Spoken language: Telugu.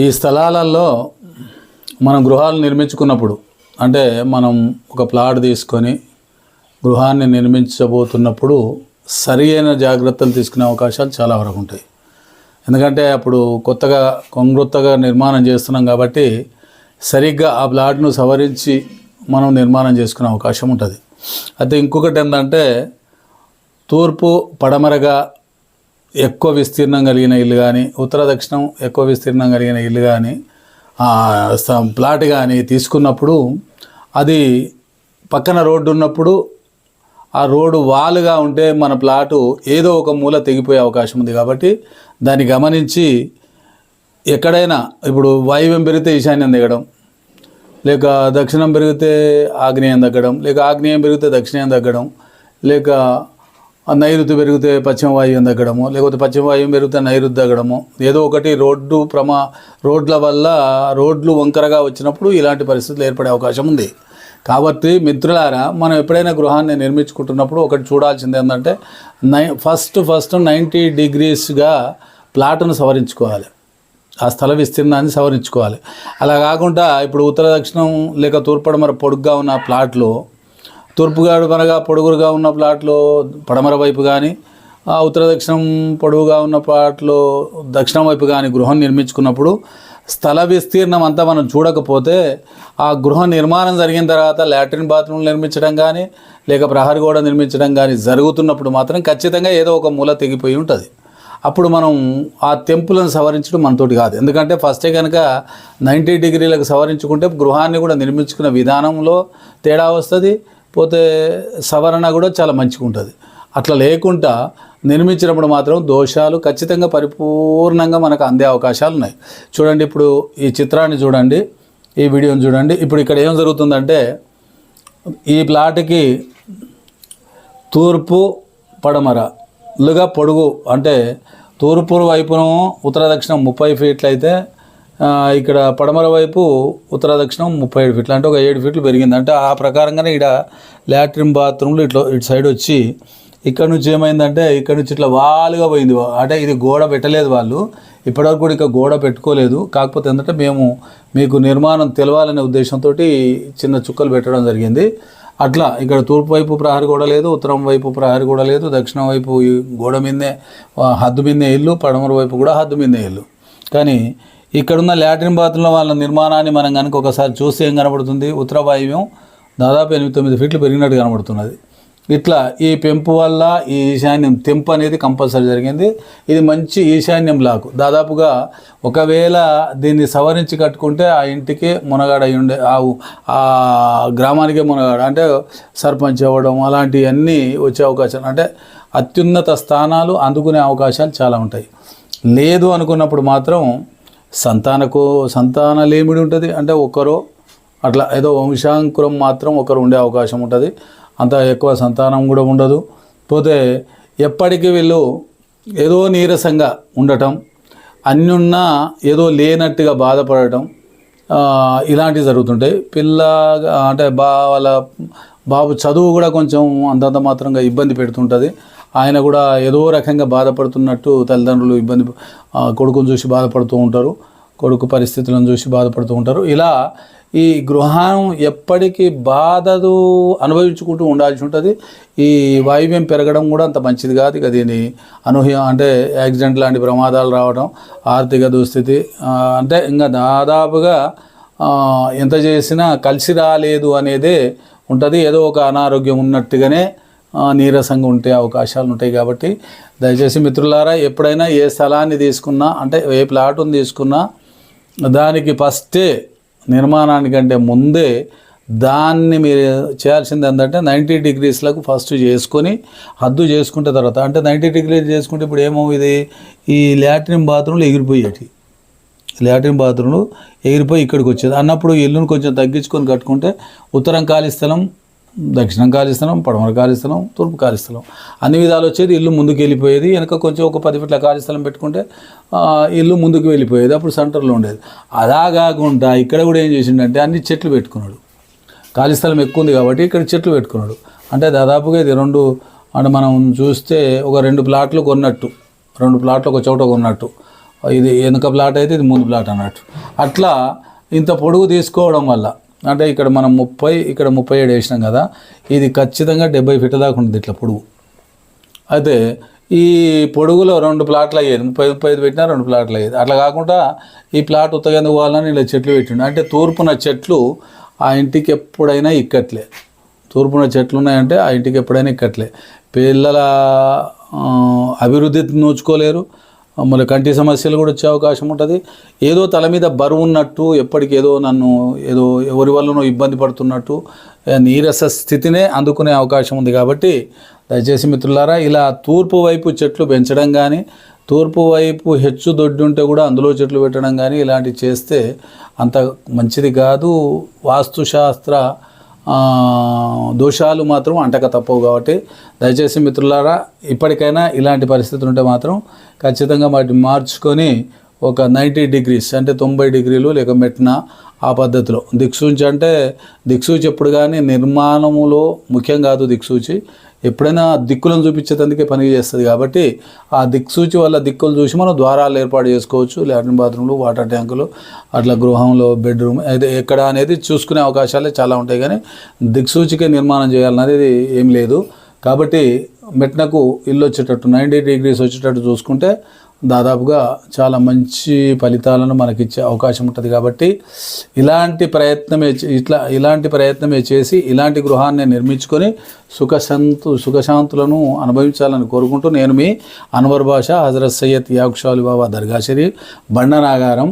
ఈ స్థలాలలో మనం గృహాలు నిర్మించుకున్నప్పుడు అంటే మనం ఒక ప్లాట్ తీసుకొని గృహాన్ని నిర్మించబోతున్నప్పుడు సరి అయిన జాగ్రత్తలు తీసుకునే అవకాశాలు చాలా వరకు ఉంటాయి. ఎందుకంటే అప్పుడు కొత్తగా నిర్మాణం చేస్తున్నాం కాబట్టి సరిగ్గా ఆ ప్లాట్ను సవరించి మనం నిర్మాణం చేసుకునే అవకాశం ఉంటుంది. అయితే ఇంకొకటి ఏంటంటే తూర్పు పడమరగా ఎక్కువ విస్తీర్ణం కలిగిన ఇల్లు కానీ ఉత్తర దక్షిణం ఎక్కువ విస్తీర్ణం కలిగిన ఇల్లు కానీ ప్లాట్ కానీ తీసుకున్నప్పుడు అది పక్కన రోడ్డు ఉన్నప్పుడు ఆ రోడ్డు వాలుగా ఉంటే మన ప్లాటు ఏదో ఒక మూల తెగిపోయే అవకాశం ఉంది. కాబట్టి దాన్ని గమనించి ఎక్కడైనా ఇప్పుడు వాయువ్యం పెరిగితే ఈశాన్యం దిగడం, లేక దక్షిణం పెరిగితే ఆగ్నేయం తగ్గడం, లేక ఆగ్నేయం పెరిగితే దక్షిణం తగ్గడం, లేక నైరుతి పెరిగితే పశ్చిమ వాయువ్యం తగ్గడము, లేకపోతే పశ్చిమ వాయువ్యం పెరిగితే నైరుతి తగ్గడము, ఏదో ఒకటి రోడ్ల వల్ల రోడ్లు వంకరగా వచ్చినప్పుడు ఇలాంటి పరిస్థితులు ఏర్పడే అవకాశం ఉంది. కాబట్టి మిత్రులారా, మనం ఎప్పుడైనా గృహాన్ని నిర్మించుకుంటున్నప్పుడు ఒకటి చూడాల్సింది ఏంటంటే ఫస్ట్ 90 డిగ్రీస్గా ప్లాట్ను సవరించుకోవాలి, ఆ స్థల విస్తీర్ణాన్ని సవరించుకోవాలి. అలా కాకుండా ఇప్పుడు ఉత్తర దక్షిణం లేక తూర్పడమర పొడుగ్గా ఉన్న ప్లాట్లో తూర్పుగా పొడుగురుగా ఉన్న ప్లాట్లో పడమర వైపు కానీ ఉత్తర దక్షిణం పొడవుగా ఉన్న ప్లాట్లో దక్షిణం వైపు కానీ గృహం నిర్మించుకున్నప్పుడు స్థల విస్తీర్ణం అంతా మనం చూడకపోతే ఆ గృహ నిర్మాణం జరిగిన తర్వాత లాట్రిన్ బాత్రూమ్ నిర్మించడం కానీ లేక ప్రహరీ గోడ నిర్మించడం కానీ జరుగుతున్నప్పుడు మాత్రం ఖచ్చితంగా ఏదో ఒక మూల తెగిపోయి ఉంటుంది. అప్పుడు మనం ఆ తెంపులను సవరించడం మనతోటి కాదు. ఎందుకంటే ఫస్టే కనుక 90 డిగ్రీలకు సవరించుకుంటే గృహాన్ని కూడా నిర్మించుకునే విధానంలో తేడా వస్తుంది, పోతే సవరణ కూడా చాలా మంచిగా ఉంటుంది. అట్లా లేకుండా నిర్మించినప్పుడు మాత్రం దోషాలు ఖచ్చితంగా పరిపూర్ణంగా మనకు అందే అవకాశాలు ఉన్నాయి. చూడండి, ఇప్పుడు ఈ చిత్రాన్ని చూడండి, ఈ వీడియోని చూడండి. ఇప్పుడు ఇక్కడ ఏం జరుగుతుందంటే ఈ ప్లాట్కి తూర్పు పడమరలుగా పొడుగు అంటే తూర్పు వైపును ఉత్తర దక్షిణం 30 ఫీట్లు అయితే ఇక్కడ పడమర వైపు ఉత్తర దక్షిణం 37 ఫీట్లు అంటే ఒక 7 ఫీట్లు పెరిగింది. అంటే ఆ ప్రకారంగానే ఇక్కడ లాట్రిన్ బాత్రూమ్లు ఇటు సైడ్ వచ్చి ఇక్కడ నుంచి ఏమైందంటే ఇక్కడ నుంచి ఇట్లా వాలుగా పోయింది. అంటే ఇది గోడ పెట్టలేదు వాళ్ళు, ఇప్పటివరకు కూడా ఇంకా గోడ పెట్టుకోలేదు. కాకపోతే ఏంటంటే మీకు నిర్మాణం తెలవాలనే ఉద్దేశంతో చిన్న చుక్కలు పెట్టడం జరిగింది. అట్లా ఇక్కడ తూర్పు వైపు ప్రహరీ గోడ లేదు, ఉత్తరం వైపు ప్రహరీ గోడ లేదు, దక్షిణం వైపు గోడ మీదే హద్దు మీదే ఇల్లు, పడమర వైపు కూడా హద్దు మీదే ఇల్లు. కానీ ఇక్కడున్న లాట్రిన్ బాత్రూంలో వాళ్ళ నిర్మాణాన్ని మనం కనుక ఒకసారి చూస్తే ఏం కనబడుతుంది, ఉత్తర వాయువ్యం దాదాపు 8-9 ఫీట్లు పెరిగినట్టు కనబడుతున్నది. ఇట్లా ఈ పెంపు వల్ల ఈ ఈశాన్యం తెంపు అనేది కంపల్సరీ జరిగింది. ఇది మంచి ఈశాన్యం లాకు. దాదాపుగా ఒకవేళ దీన్ని సవరించి కట్టుకుంటే ఆ ఇంటికి మునగాడ అయి ఉండే ఆ గ్రామానికే మునగాడ అంటే సర్పంచ్ అవ్వడం అలాంటివన్నీ వచ్చే అవకాశాలు అంటే అత్యున్నత స్థానాలు అందుకునే అవకాశాలు చాలా ఉంటాయి. లేదు అనుకున్నప్పుడు మాత్రం సంతాన లేమిడి ఉంటుంది. అంటే ఒకరు అట్లా ఏదో వంశాంకురం మాత్రం ఒకరు ఉండే అవకాశం ఉంటుంది. అంత ఎక్కువ సంతానం కూడా ఉండదు. పోతే ఎప్పటికీ వీళ్ళు ఏదో నీరసంగా ఉండటం, అన్యున్నా ఏదో లేనట్టుగా బాధపడటం ఇలాంటివి జరుగుతుంటాయి. అంటే వాళ్ళ బాబు చదువు కూడా కొంచెం అంతంత మాత్రంగా ఇబ్బంది పెడుతుంటుంది. ఆయన కూడా ఏదో రకంగా బాధపడుతున్నట్టు తల్లిదండ్రులు కొడుకును చూసి బాధపడుతూ ఉంటారు, కొడుకు పరిస్థితులను చూసి బాధపడుతూ ఉంటారు. ఇలా ఈ గృహం ఎప్పటికీ బాధలు అనుభవించుకుంటూ ఉండాల్సి ఉంటుంది. ఈ వాయువ్యం పెరగడం కూడా అంత మంచిది కాదు. ఇక దీని అనూహ్యం అంటే యాక్సిడెంట్ లాంటి ప్రమాదాలు రావడం, ఆర్థిక దుస్థితి అంటే ఇంకా దాదాపుగా ఎంత చేసినా కలిసి రాలేదు అనేదే ఉంటుంది. ఏదో ఒక అనారోగ్యం ఉన్నట్టుగానే నీరసంగా ఉండే అవకాశాలు ఉంటాయి. కాబట్టి దయచేసి మిత్రులారా, ఎప్పుడైనా ఏ స్థలాన్ని తీసుకున్నా అంటే ఏ ప్లాట్ని తీసుకున్నా దానికి ఫస్టే నిర్మాణానికంటే ముందే దాన్ని మీరు చేయాల్సింది ఏంటంటే 90 డిగ్రీస్లకు ఫస్ట్ చేసుకొని హద్దు చేసుకుంటే తర్వాత అంటే 90 డిగ్రీలు చేసుకుంటే ఇప్పుడు ఏమవుతుంది, ఈ లాట్రిన్ బాత్రూమ్లు ఎగిరిపోయేటి లాట్రిన్ బాత్రూమ్లు ఎగిరిపోయి ఇక్కడికి వచ్చేది అన్నప్పుడు ఇల్లును కొంచెం తగ్గించుకొని కట్టుకుంటే ఉత్తరం ఖాళీ స్థలం, దక్షిణం ఖాళీ స్థలం, పడమర ఖాళీ స్థలం, తూర్పు ఖాళీ స్థలం అన్ని విధాలు వచ్చేది. ఇల్లు ముందుకు వెళ్ళిపోయేది. వెనక కొంచెం ఒక 10 ఫీట్ల ఖాళీ స్థలం పెట్టుకుంటే ఇల్లు ముందుకు వెళ్ళిపోయేది. అప్పుడు సెంటర్లో ఉండేది. అలా కాకుండా ఇక్కడ కూడా ఏం చేసిండంటే అన్ని చెట్లు పెట్టుకున్నాడు. ఖాళీ స్థలం ఎక్కువ ఉంది కాబట్టి ఇక్కడ చెట్లు పెట్టుకున్నాడు. అంటే దాదాపుగా ఇది అంటే మనం చూస్తే ఒక 2 ప్లాట్లు కొన్నట్టు, 2 ప్లాట్లు ఒక చోట కొన్నట్టు ఇది వెనుక ప్లాట్ అయితే ఇది ముందు ప్లాట్ అన్నట్టు. అట్లా ఇంత పొడుగు తీసుకోవడం వల్ల అంటే ఇక్కడ మనం 30 ఇక్కడ 37 వేసినాం కదా, ఇది ఖచ్చితంగా 70 ఫీట్ల దాకా ఉంటుంది ఇట్లా పొడుగు. అయితే ఈ పొడుగులో 2 ప్లాట్లు అయ్యేది, 30-35 పెట్టినా 2 ప్లాట్లు అయ్యేది. అట్లా కాకుండా ఈ ప్లాట్ ఉత్తగెందుకు పోవాలని ఇలా చెట్లు పెట్టిండు. అంటే తూర్పున చెట్లు ఆ ఇంటికి ఎప్పుడైనా ఇక్కట్లే, తూర్పున చెట్లు ఉన్నాయంటే ఆ ఇంటికి ఎప్పుడైనా ఇక్కట్లే. పిల్లల అభివృద్ధి నోచుకోలేరు, మళ్ళీ కంటి సమస్యలు కూడా వచ్చే అవకాశం ఉంటుంది. ఏదో తల మీద బరువు ఉన్నట్టు, ఎప్పటికి ఏదో ఎవరి వల్లనో ఇబ్బంది పడుతున్నట్టు నీరస స్థితినే అందుకునే అవకాశం ఉంది. కాబట్టి దయచేసి మిత్రులారా, ఇలా తూర్పు వైపు చెట్లు పెంచడం కానీ, తూర్పు వైపు హెచ్చు దొడ్డి ఉంటే కూడా అందులో చెట్లు పెట్టడం కానీ ఇలాంటివి చేస్తే అంత మంచిది కాదు. వాస్తుశాస్త్ర దోషాలు మాత్రం అంటక తప్పవు. కాబట్టి దయచేసి మిత్రులారా, ఇప్పటికైనా ఇలాంటి పరిస్థితులు ఉంటే మాత్రం ఖచ్చితంగా వాటిని మార్చుకొని ఒక 90 డిగ్రీస్ అంటే 90 డిగ్రీలు లేక మెట్న ఆ పద్ధతిలో దిక్సూచి. అంటే దిక్సూచి ఎప్పుడు కానీ నిర్మాణములో ముఖ్యం కాదు. దిక్సూచి ఎప్పుడైనా దిక్కులను చూపించేందుకే పని చేస్తుంది. కాబట్టి ఆ దిక్సూచి వల్ల దిక్కులు చూసి మనం ద్వారాలు ఏర్పాటు చేసుకోవచ్చు. లాట్రిన్ బాత్రూమ్లు, వాటర్ ట్యాంకులు, అట్లా గృహంలో బెడ్రూమ్ అయితే ఎక్కడ అనేది చూసుకునే అవకాశాలే చాలా ఉంటాయి. కానీ దిక్సూచికే నిర్మాణం చేయాలనేది ఏం లేదు. కాబట్టి మెట్నకు ఇల్లు వచ్చేటట్టు 90 డిగ్రీస్ వచ్చేటట్టు చూసుకుంటే దాదాపుగా చాలా మంచి ఫలితాలను మనకిచ్చే అవకాశం ఉంటుంది. కాబట్టి ఇలాంటి ప్రయత్నమే చేసి ఇలాంటి గృహాన్ని నిర్మించుకొని సుఖశాంతులను అనుభవించాలని కోరుకుంటూ నేను మీ అన్వర్ బాషా, హజరత్ సయ్యద్ యాకుబ్ షా బాబా దర్గా షరీఫ్, బండనాగారం,